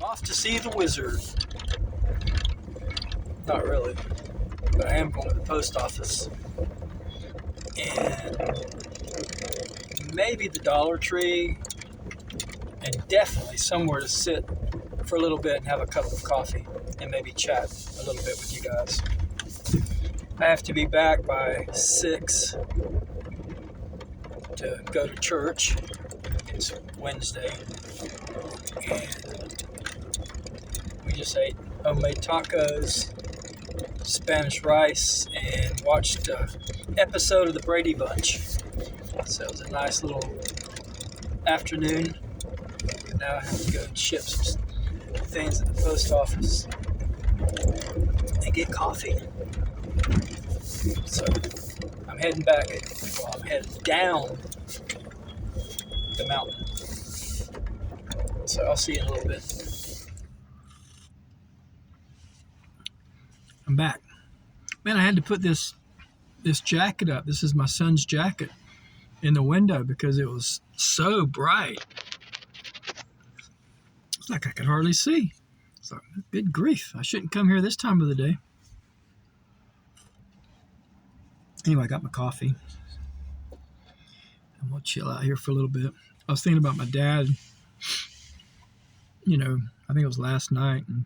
off to see the wizard. Not really, but I am going to the post office. And maybe the Dollar Tree, and definitely somewhere to sit for a little bit and have a cup of coffee and maybe chat a little bit with you guys. I have to be back by 6 to go to church. It's Wednesday, and we just ate homemade tacos, Spanish rice, and watched an episode of the Brady Bunch. So it was a nice little afternoon. Now I have to go and ship some things at the post office and get coffee. So I'm heading back. Well, I'm heading down the mountain. So I'll see you in a little bit. I'm back. Man, I had to put this jacket up. This is my son's jacket in the window because it was so bright. It's like I could hardly see. So good grief. I shouldn't come here this time of the day. Anyway, I got my coffee. I'm going to chill out here for a little bit. I was thinking about my dad, I think it was last night, and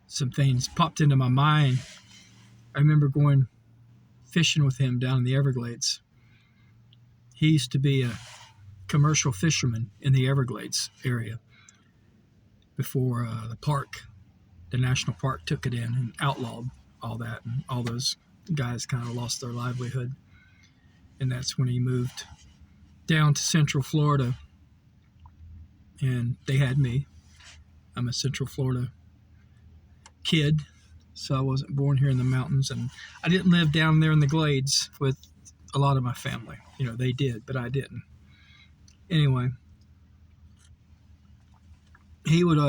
some things popped into my mind. I remember going fishing with him down in the Everglades. He used to be a commercial fisherman in the Everglades area before the national park took it in and outlawed all that, and all those guys kind of lost their livelihood. And that's when he moved down to Central Florida, and they had me. I'm a Central Florida kid, so I wasn't born here in the mountains, and I didn't live down there in the Glades with a lot of my family. They did, but I didn't. Anyway, he would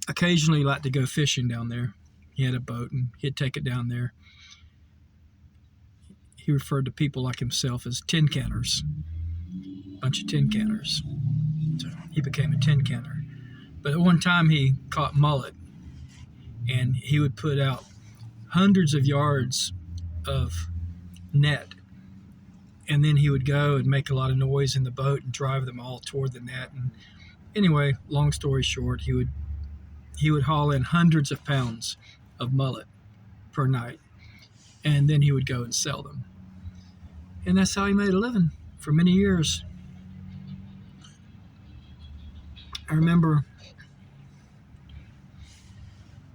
occasionally like to go fishing down there. He had a boat, and he'd take it down there. He referred to people like himself as tin canners, a bunch of tin canners. So he became a tin canner. But at one time he caught mullet, and he would put out hundreds of yards of net, and then he would go and make a lot of noise in the boat and drive them all toward the net. And anyway, long story short, he would haul in hundreds of pounds of mullet per night, and then he would go and sell them. And that's how he made a living for many years. I remember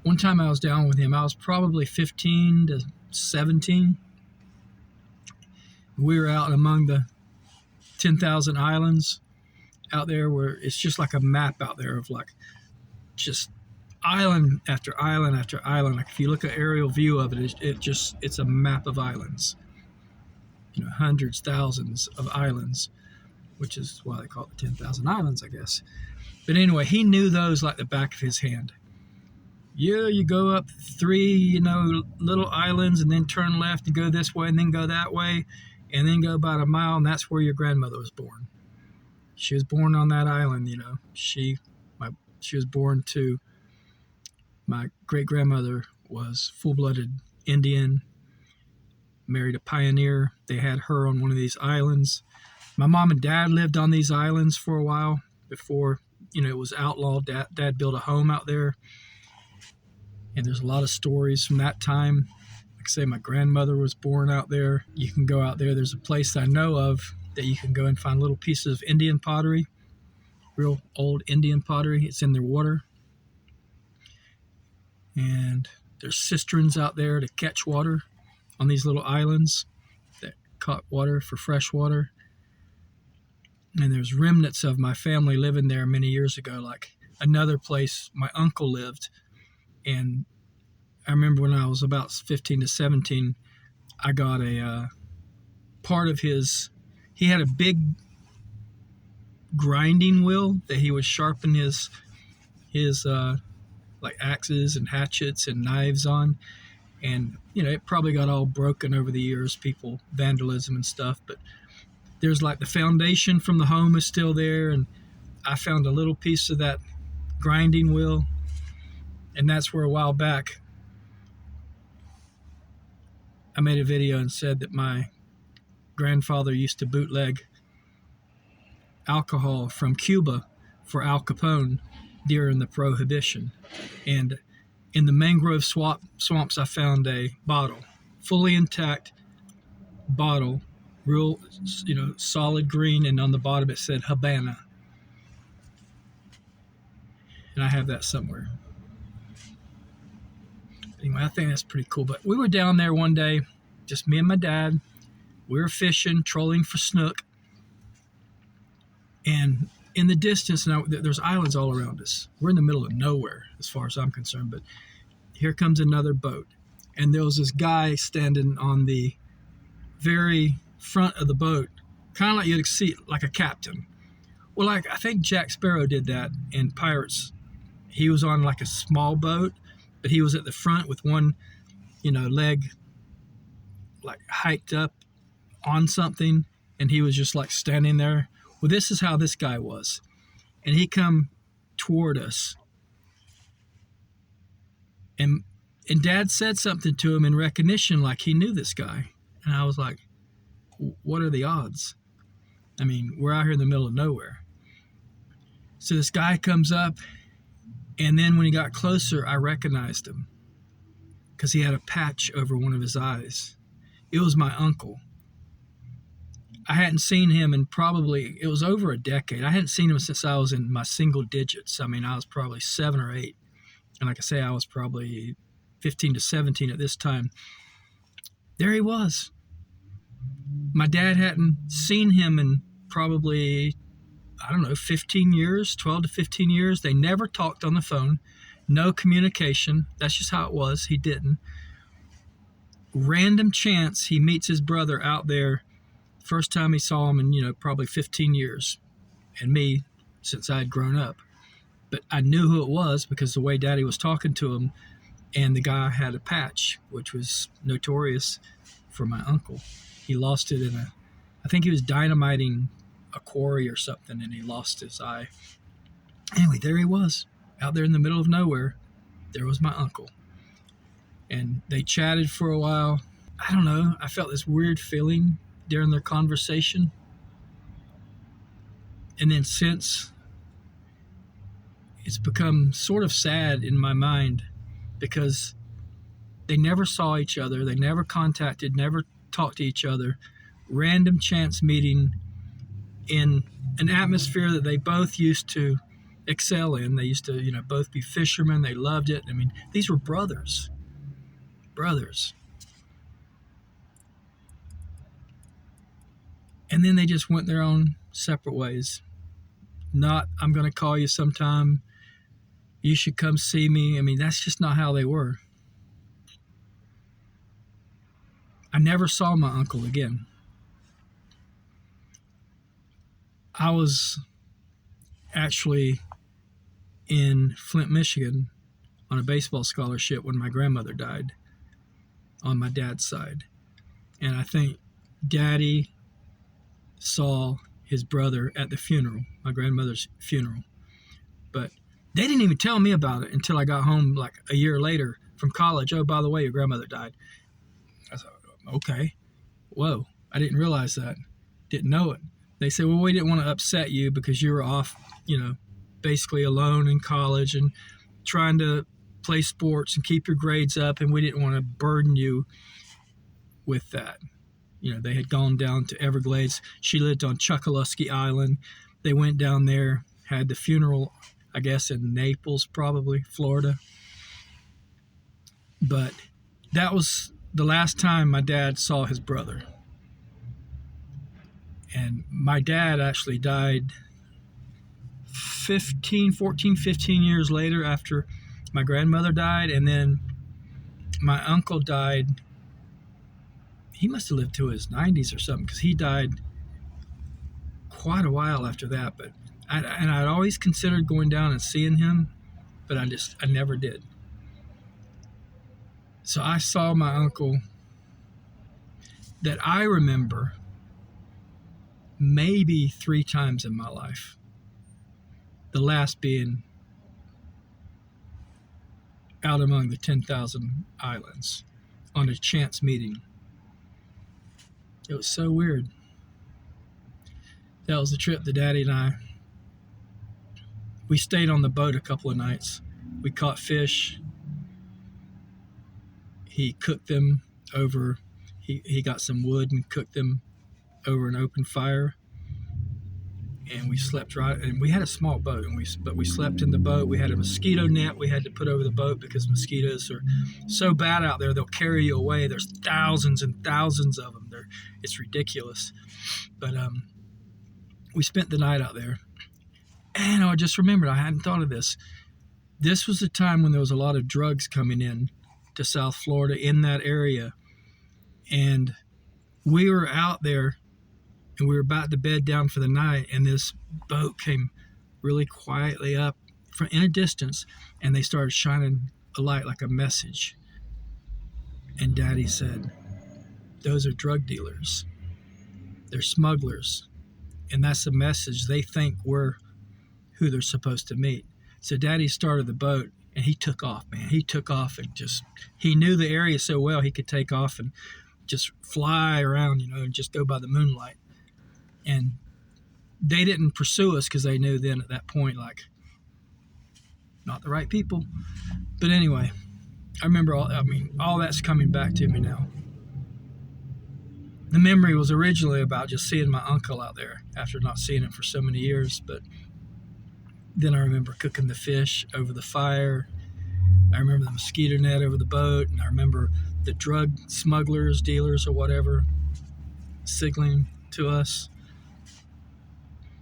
one time I was down with him. I was probably 15 to 17. We were out among the 10,000 islands out there, where it's just like a map out there of like just island after island after island. Like if you look at an aerial view of it, it's a map of islands. Hundreds, thousands of islands, which is why they call it the 10,000 islands, I guess. But anyway, he knew those like the back of his hand. Yeah, you go up 3, little islands, and then turn left and go this way, and then go that way, and then go about a mile, and that's where your grandmother was born. She was born on that island, She was born to, my great-grandmother was full-blooded Indian, married a pioneer. They had her on one of these islands. My mom and dad lived on these islands for a while before, it was outlawed. Dad built a home out there. And there's a lot of stories from that time. Like I say, my grandmother was born out there. You can go out there. There's a place I know of that you can go and find little pieces of Indian pottery, real old Indian pottery. It's in their water. And there's cisterns out there to catch water on these little islands that caught water for fresh water. And there's remnants of my family living there many years ago, like another place my uncle lived. And I remember when I was about 15 to 17, I got a part of he had a big grinding wheel that he would sharpen his like axes and hatchets and knives on. And, it probably got all broken over the years, vandalism and stuff. But there's like the foundation from the home is still there. And I found a little piece of that grinding wheel. And that's where a while back I made a video and said that my grandfather used to bootleg alcohol from Cuba for Alcapone during the Prohibition. And in the mangrove swamps, I found a bottle, fully intact bottle, real, solid green, and on the bottom it said Habana. And I have that somewhere. Anyway, I think that's pretty cool. But we were down there one day, just me and my dad. We were fishing, trolling for snook. And in the distance, now there's islands all around us. We're in the middle of nowhere, as far as I'm concerned. But here comes another boat. And there was this guy standing on the very front of the boat, kind of like you'd see, like a captain. Well, like I think Jack Sparrow did that in Pirates. He was on like a small boat, but he was at the front with one, leg like hiked up on something, and he was just like standing there. Well, this is how this guy was. And he come toward us. And Dad said something to him in recognition, like he knew this guy. And I was like, what are the odds? I mean, we're out here in the middle of nowhere. So this guy comes up, and then when he got closer, I recognized him because he had a patch over one of his eyes. It was my uncle. I hadn't seen him in it was over a decade. I hadn't seen him since I was in my single digits. I mean, I was probably 7 or 8. And like I say, I was probably 15 to 17 at this time. There he was. My dad hadn't seen him in probably, 15 years, 12 to 15 years. They never talked on the phone. No communication. That's just how it was. He didn't. Random chance, he meets his brother out there. First time he saw him in, probably 15 years. And me, since I had grown up. But I knew who it was because the way Daddy was talking to him, and the guy had a patch, which was notorious for my uncle. He lost it I think he was dynamiting a quarry or something, and he lost his eye. Anyway, there he was, out there in the middle of nowhere. There was my uncle. And they chatted for a while. I don't know, I felt this weird feeling during their conversation. And then since, it's become sort of sad in my mind because they never saw each other. They never contacted, never talked to each other. Random chance meeting in an atmosphere that they both used to excel in. They used to, both be fishermen. They loved it. I mean, these were brothers. And then they just went their own separate ways. Not, I'm going to call you sometime. You should come see me. I mean, that's just not how they were. I never saw my uncle again. I was actually in Flint, Michigan on a baseball scholarship when my grandmother died on my dad's side. And I think Daddy saw his brother at the funeral, my grandmother's funeral. But they didn't even tell me about it until I got home like a year later from college. Oh, by the way, your grandmother died. I thought, okay. Whoa, I didn't realize that. Didn't know it. They said, well, we didn't want to upset you because you were off, basically alone in college and trying to play sports and keep your grades up, and we didn't want to burden you with that. They had gone down to Everglades. She lived on Chokoloskee Island. They went down there, had the funeral, I guess, in Naples, probably, Florida. But that was the last time my dad saw his brother. And my dad actually died 15 years later after my grandmother died. And then my uncle died. He must have lived to his 90s or something because he died quite a while after that. But I'd always considered going down and seeing him, but I never did. So I saw my uncle that I remember maybe 3 times in my life. The last being out among the 10,000 islands on a chance meeting. It was so weird. That was the trip that Daddy and I, we stayed on the boat a couple of nights. We caught fish. He cooked them over, he got some wood and cooked them over an open fire. And we slept right, and we had a small boat, but we slept in the boat. We had a mosquito net we had to put over the boat because mosquitoes are so bad out there, they'll carry you away. There's thousands and thousands of them. It's ridiculous. But we spent the night out there. And I just remembered, I hadn't thought of this. This was the time when there was a lot of drugs coming in to South Florida in that area. And we were out there, and we were about to bed down for the night, and this boat came really quietly up from in a distance, and they started shining a light like a message. And Daddy said, "Those are drug dealers. They're smugglers. And that's the message. They think we're who they're supposed to meet." So Daddy started the boat, and he took off, man. He took off and he knew the area so well, he could take off and just fly around, and just go by the moonlight. And they didn't pursue us because they knew then at that point, like, not the right people. But anyway, I remember all that's coming back to me now. The memory was originally about just seeing my uncle out there after not seeing him for so many years. But then I remember cooking the fish over the fire. I remember the mosquito net over the boat. And I remember the drug smugglers, dealers, or whatever, signaling to us.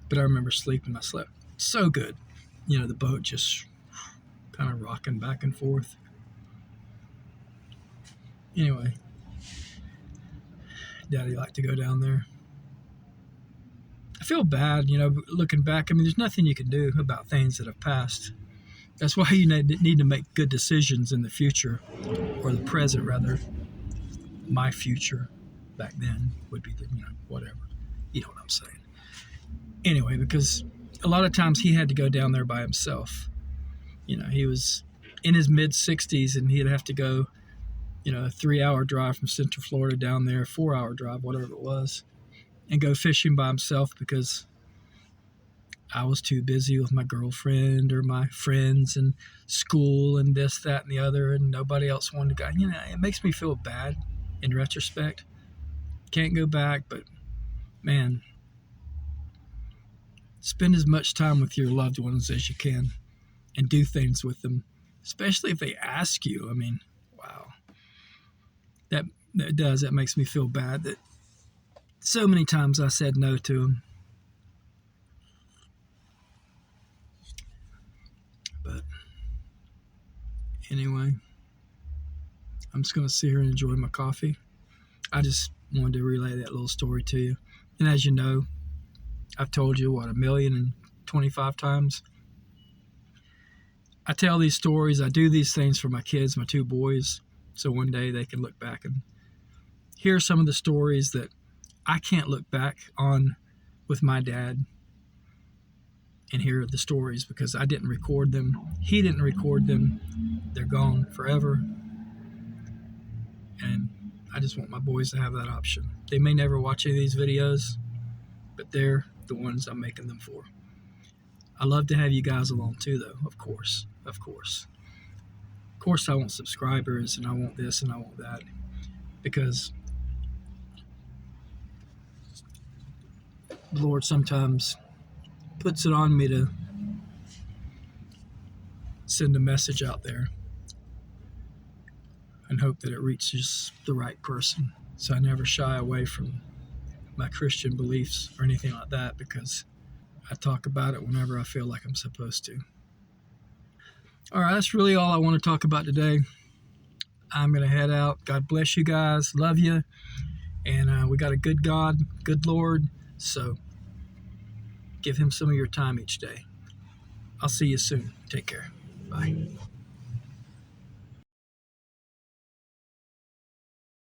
But I remember sleeping. I slept so good. The boat just kind of rocking back and forth. Anyway, Daddy liked to go down there. I feel bad, looking back. There's nothing you can do about things that have passed. That's why you need to make good decisions in the future, or the present, rather. My future back then would be whatever. You know what I'm saying. Anyway, because a lot of times he had to go down there by himself. He was in his mid-60s, and he'd have to go, a 3-hour drive from Central Florida down there, 4-hour drive, whatever it was, and go fishing by himself because I was too busy with my girlfriend or my friends and school and this, that, and the other, and nobody else wanted to go. It makes me feel bad in retrospect. Can't go back, but man, spend as much time with your loved ones as you can and do things with them, especially if they ask you. Wow. That makes me feel bad that so many times I said no to them. But anyway, I'm just going to sit here and enjoy my coffee. I just wanted to relay that little story to you. And as you know, I've told you, 1,025 times. I tell these stories. I do these things for my kids, my 2 boys, so one day they can look back and hear some of the stories that I can't look back on with my dad and hear the stories because I didn't record them. He didn't record them. They're gone forever. And I just want my boys to have that option. They may never watch any of these videos, but they're the ones I'm making them for. I love to have you guys along too, though, of course. Of course, I want subscribers, and I want this, and I want that, because the Lord sometimes puts it on me to send a message out there and hope that it reaches the right person. So I never shy away from my Christian beliefs or anything like that, because I talk about it whenever I feel like I'm supposed to. All right, that's really all I want to talk about today. I'm going to head out. God bless you guys. Love you. And we got a good God, good Lord. So give him some of your time each day. I'll see you soon. Take care. Bye.